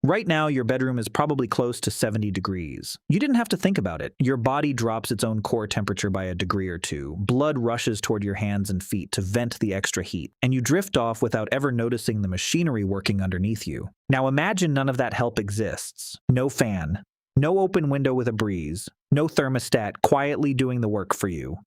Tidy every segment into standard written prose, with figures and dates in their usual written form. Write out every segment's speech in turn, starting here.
Right now, your bedroom is probably close to 70 degrees. You didn't have to think about it. Your body drops its own core temperature by a degree or two. Blood rushes toward your hands and feet to vent the extra heat, and you drift off without ever noticing the machinery working underneath you. Now imagine none of that help exists. No fan, no open window with a breeze, no thermostat quietly doing the work for you.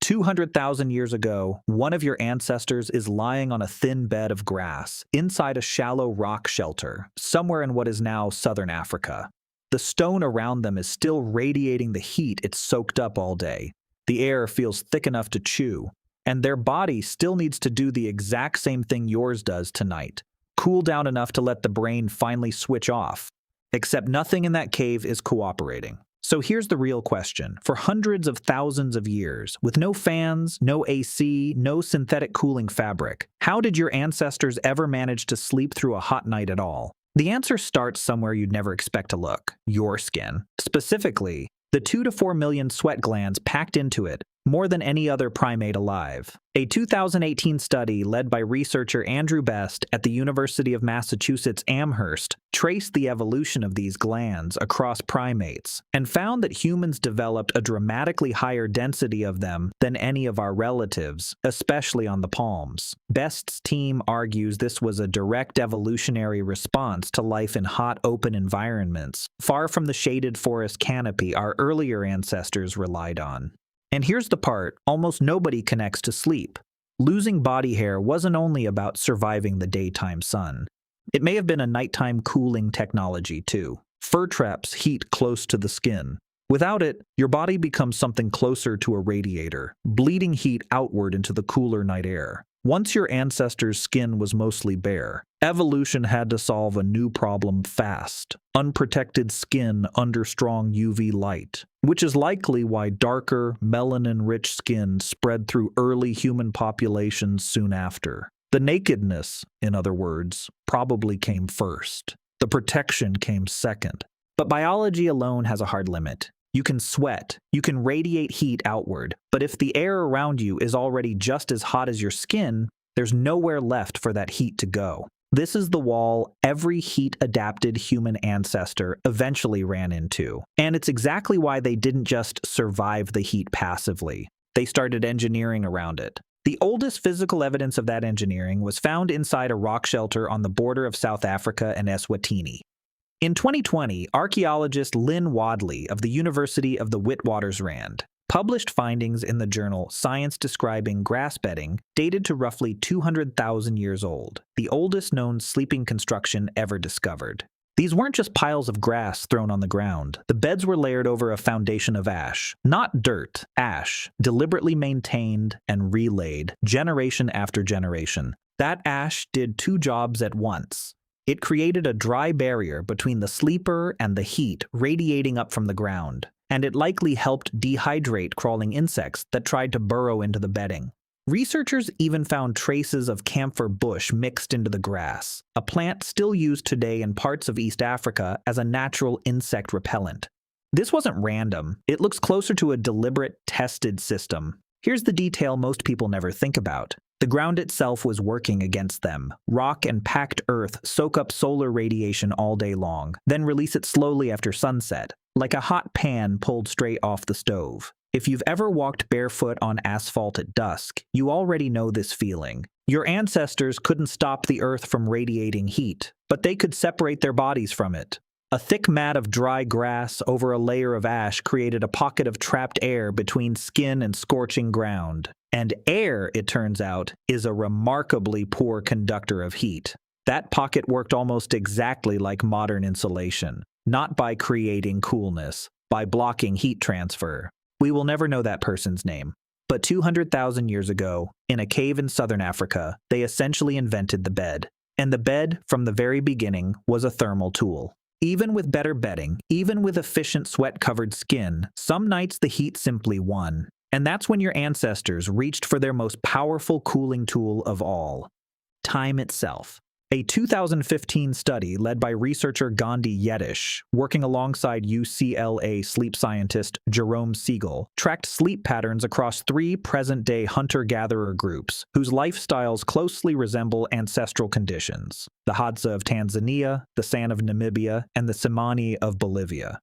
200,000 years ago, one of your ancestors is lying on a thin bed of grass inside a shallow rock shelter, somewhere in what is now southern Africa. The stone around them is still radiating the heat it soaked up all day. The air feels thick enough to chew, and their body still needs to do the exact same thing yours does tonight, cool down enough to let the brain finally switch off. Except nothing in that cave is cooperating. So here's the real question. For hundreds of thousands of years, with no fans, no AC, no synthetic cooling fabric, how did your ancestors ever manage to sleep through a hot night at all? The answer starts somewhere you'd never expect to look: your skin. Specifically, the 2 to 4 million sweat glands packed into it, more than any other primate alive. A 2018 study led by researcher Andrew Best at the University of Massachusetts Amherst traced the evolution of these glands across primates and found that humans developed a dramatically higher density of them than any of our relatives, especially on the palms. Best's team argues this was a direct evolutionary response to life in hot, open environments, far from the shaded forest canopy our earlier ancestors relied on. And here's the part almost nobody connects to sleep. Losing body hair wasn't only about surviving the daytime sun. It may have been a nighttime cooling technology too. Fur traps heat close to the skin. Without it, your body becomes something closer to a radiator, bleeding heat outward into the cooler night air. Once your ancestors' skin was mostly bare, evolution had to solve a new problem fast: unprotected skin under strong UV light, which is likely why darker, melanin-rich skin spread through early human populations soon after. The nakedness, in other words, probably came first. The protection came second. But biology alone has a hard limit. You can sweat, you can radiate heat outward, but if the air around you is already just as hot as your skin, there's nowhere left for that heat to go. This is the wall every heat-adapted human ancestor eventually ran into. And it's exactly why they didn't just survive the heat passively. They started engineering around it. The oldest physical evidence of that engineering was found inside a rock shelter on the border of South Africa and Eswatini. In 2020, archaeologist Lynn Wadley of the University of the Witwatersrand published findings in the journal Science describing grass bedding dated to roughly 200,000 years old, the oldest known sleeping construction ever discovered. These weren't just piles of grass thrown on the ground. The beds were layered over a foundation of ash. Not dirt, ash, deliberately maintained and relayed generation after generation. That ash did two jobs at once. It created a dry barrier between the sleeper and the heat radiating up from the ground, and it likely helped dehydrate crawling insects that tried to burrow into the bedding. Researchers even found traces of camphor bush mixed into the grass, a plant still used today in parts of East Africa as a natural insect repellent. This wasn't random. It looks closer to a deliberate, tested system. Here's the detail most people never think about. The ground itself was working against them. Rock and packed earth soak up solar radiation all day long, then release it slowly after sunset, like a hot pan pulled straight off the stove. If you've ever walked barefoot on asphalt at dusk, you already know this feeling. Your ancestors couldn't stop the earth from radiating heat, but they could separate their bodies from it. A thick mat of dry grass over a layer of ash created a pocket of trapped air between skin and scorching ground. And air, it turns out, is a remarkably poor conductor of heat. That pocket worked almost exactly like modern insulation, not by creating coolness, by blocking heat transfer. We will never know that person's name. But 200,000 years ago, in a cave in southern Africa, they essentially invented the bed. And the bed, from the very beginning, was a thermal tool. Even with better bedding, even with efficient sweat-covered skin, some nights the heat simply won. And that's when your ancestors reached for their most powerful cooling tool of all: time itself. A 2015 study led by researcher Gandhi Yetish, working alongside UCLA sleep scientist Jerome Siegel, tracked sleep patterns across 3 present-day hunter-gatherer groups whose lifestyles closely resemble ancestral conditions: the Hadza of Tanzania, the San of Namibia, and the Tsimane of Bolivia.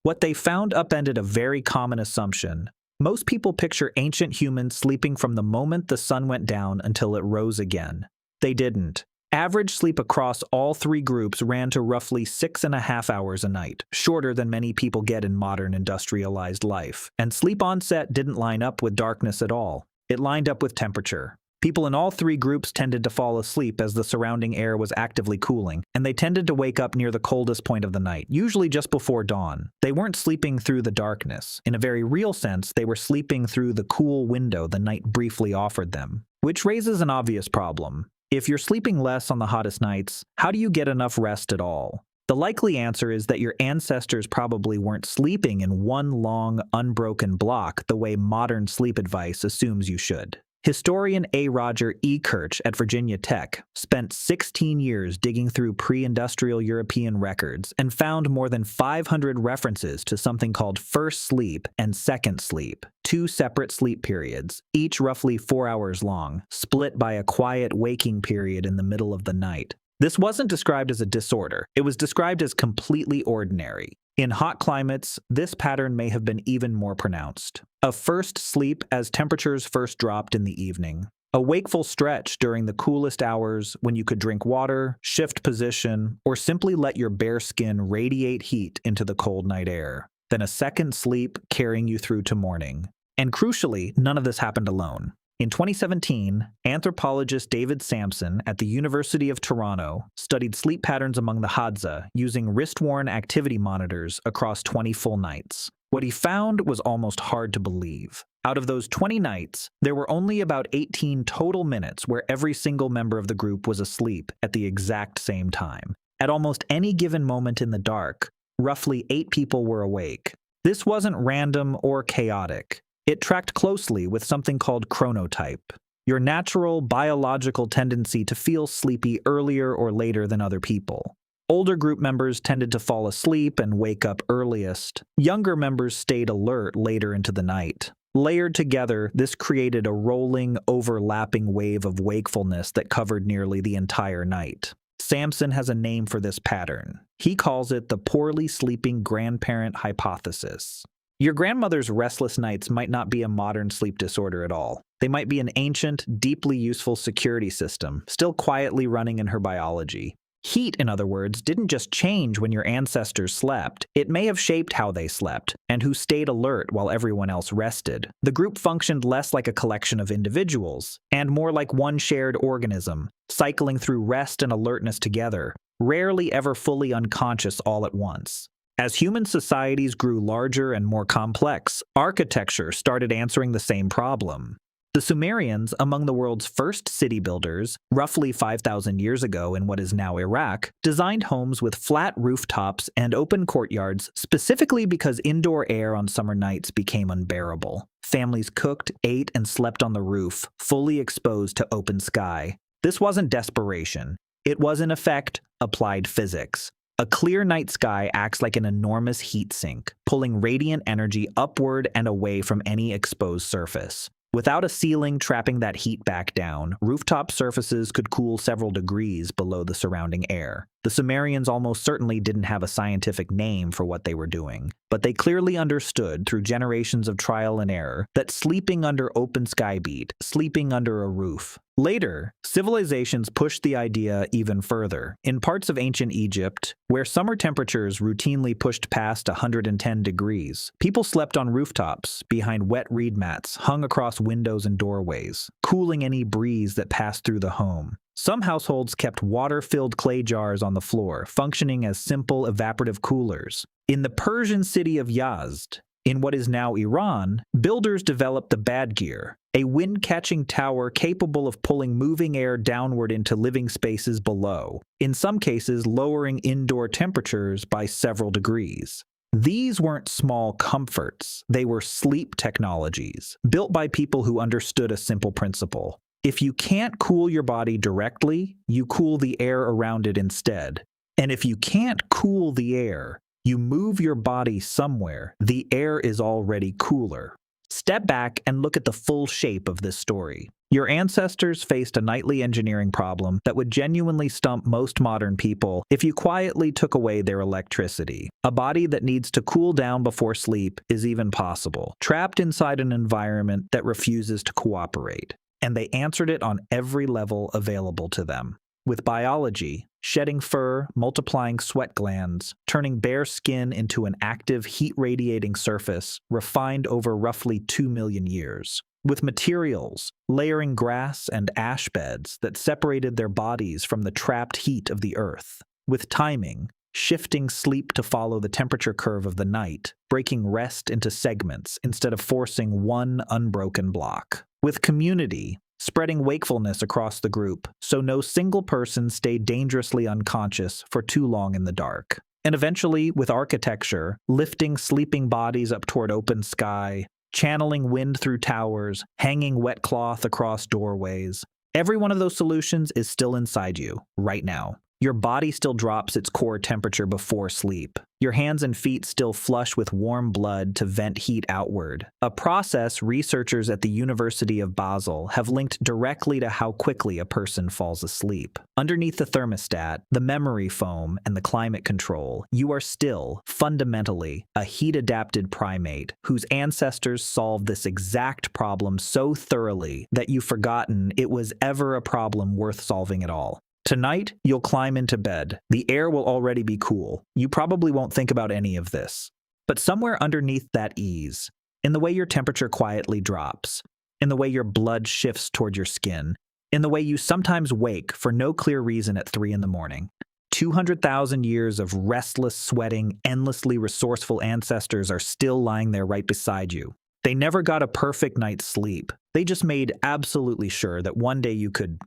What they found upended a very common assumption. Most people picture ancient humans sleeping from the moment the sun went down until it rose again. They didn't. Average sleep across all 3 groups ran to roughly 6.5 hours a night, shorter than many people get in modern industrialized life. And sleep onset didn't line up with darkness at all. It lined up with temperature. People in all 3 groups tended to fall asleep as the surrounding air was actively cooling, and they tended to wake up near the coldest point of the night, usually just before dawn. They weren't sleeping through the darkness. In a very real sense, they were sleeping through the cool window the night briefly offered them. Which raises an obvious problem. If you're sleeping less on the hottest nights, how do you get enough rest at all? The likely answer is that your ancestors probably weren't sleeping in one long, unbroken block the way modern sleep advice assumes you should. Historian A. Roger E. Kirch at Virginia Tech spent 16 years digging through pre-industrial European records and found more than 500 references to something called first sleep and second sleep, 2 separate sleep periods, each roughly 4 hours long, split by a quiet waking period in the middle of the night. This wasn't described as a disorder. It was described as completely ordinary. In hot climates, this pattern may have been even more pronounced. A first sleep as temperatures first dropped in the evening. A wakeful stretch during the coolest hours when you could drink water, shift position, or simply let your bare skin radiate heat into the cold night air. Then a second sleep carrying you through to morning. And crucially, none of this happened alone. In 2017, anthropologist David Sampson at the University of Toronto studied sleep patterns among the Hadza using wrist-worn activity monitors across 20 full nights. What he found was almost hard to believe. Out of those 20 nights, there were only about 18 total minutes where every single member of the group was asleep at the exact same time. At almost any given moment in the dark, roughly 8 people were awake. This wasn't random or chaotic. It tracked closely with something called chronotype, your natural biological tendency to feel sleepy earlier or later than other people. Older group members tended to fall asleep and wake up earliest. Younger members stayed alert later into the night. Layered together, this created a rolling, overlapping wave of wakefulness that covered nearly the entire night. Sampson has a name for this pattern. He calls it the poorly sleeping grandparent hypothesis. Your grandmother's restless nights might not be a modern sleep disorder at all. They might be an ancient, deeply useful security system, still quietly running in her biology. Heat, in other words, didn't just change when your ancestors slept. It may have shaped how they slept, and who stayed alert while everyone else rested. The group functioned less like a collection of individuals, and more like one shared organism, cycling through rest and alertness together, rarely ever fully unconscious all at once. As human societies grew larger and more complex, architecture started answering the same problem. The Sumerians, among the world's first city builders, roughly 5,000 years ago in what is now Iraq, designed homes with flat rooftops and open courtyards specifically because indoor air on summer nights became unbearable. Families cooked, ate, and slept on the roof, fully exposed to open sky. This wasn't desperation. It was, in effect, applied physics. A clear night sky acts like an enormous heat sink, pulling radiant energy upward and away from any exposed surface. Without a ceiling trapping that heat back down, rooftop surfaces could cool several degrees below the surrounding air. The Sumerians almost certainly didn't have a scientific name for what they were doing, but they clearly understood through generations of trial and error that sleeping under open sky beat, sleeping under a roof. Later, civilizations pushed the idea even further. In parts of ancient Egypt, where summer temperatures routinely pushed past 110 degrees, people slept on rooftops, behind wet reed mats hung across windows and doorways, cooling any breeze that passed through the home. Some households kept water-filled clay jars on the floor, functioning as simple evaporative coolers. In the Persian city of Yazd, in what is now Iran, builders developed the Badgir, a wind-catching tower capable of pulling moving air downward into living spaces below, in some cases lowering indoor temperatures by several degrees. These weren't small comforts, they were sleep technologies, built by people who understood a simple principle. If you can't cool your body directly, you cool the air around it instead. And if you can't cool the air, you move your body somewhere. The air is already cooler. Step back and look at the full shape of this story. Your ancestors faced a nightly engineering problem that would genuinely stump most modern people if you quietly took away their electricity. A body that needs to cool down before sleep is even possible, trapped inside an environment that refuses to cooperate. And they answered it on every level available to them. With biology, shedding fur, multiplying sweat glands, turning bare skin into an active, heat-radiating surface refined over roughly 2 million years. With materials, layering grass and ash beds that separated their bodies from the trapped heat of the earth. With timing, shifting sleep to follow the temperature curve of the night, breaking rest into segments instead of forcing one unbroken block. With community, spreading wakefulness across the group so no single person stayed dangerously unconscious for too long in the dark. And eventually, with architecture, lifting sleeping bodies up toward open sky, channeling wind through towers, hanging wet cloth across doorways. Every one of those solutions is still inside you, right now. Your body still drops its core temperature before sleep. Your hands and feet still flush with warm blood to vent heat outward. A process researchers at the University of Basel have linked directly to how quickly a person falls asleep. Underneath the thermostat, the memory foam, and the climate control, you are still, fundamentally, a heat-adapted primate whose ancestors solved this exact problem so thoroughly that you've forgotten it was ever a problem worth solving at all. Tonight, you'll climb into bed. The air will already be cool. You probably won't think about any of this. But somewhere underneath that ease, in the way your temperature quietly drops, in the way your blood shifts toward your skin, in the way you sometimes wake for no clear reason at 3 in the morning, 200,000 years of restless, sweating, endlessly resourceful ancestors are still lying there right beside you. They never got a perfect night's sleep. They just made absolutely sure that one day you could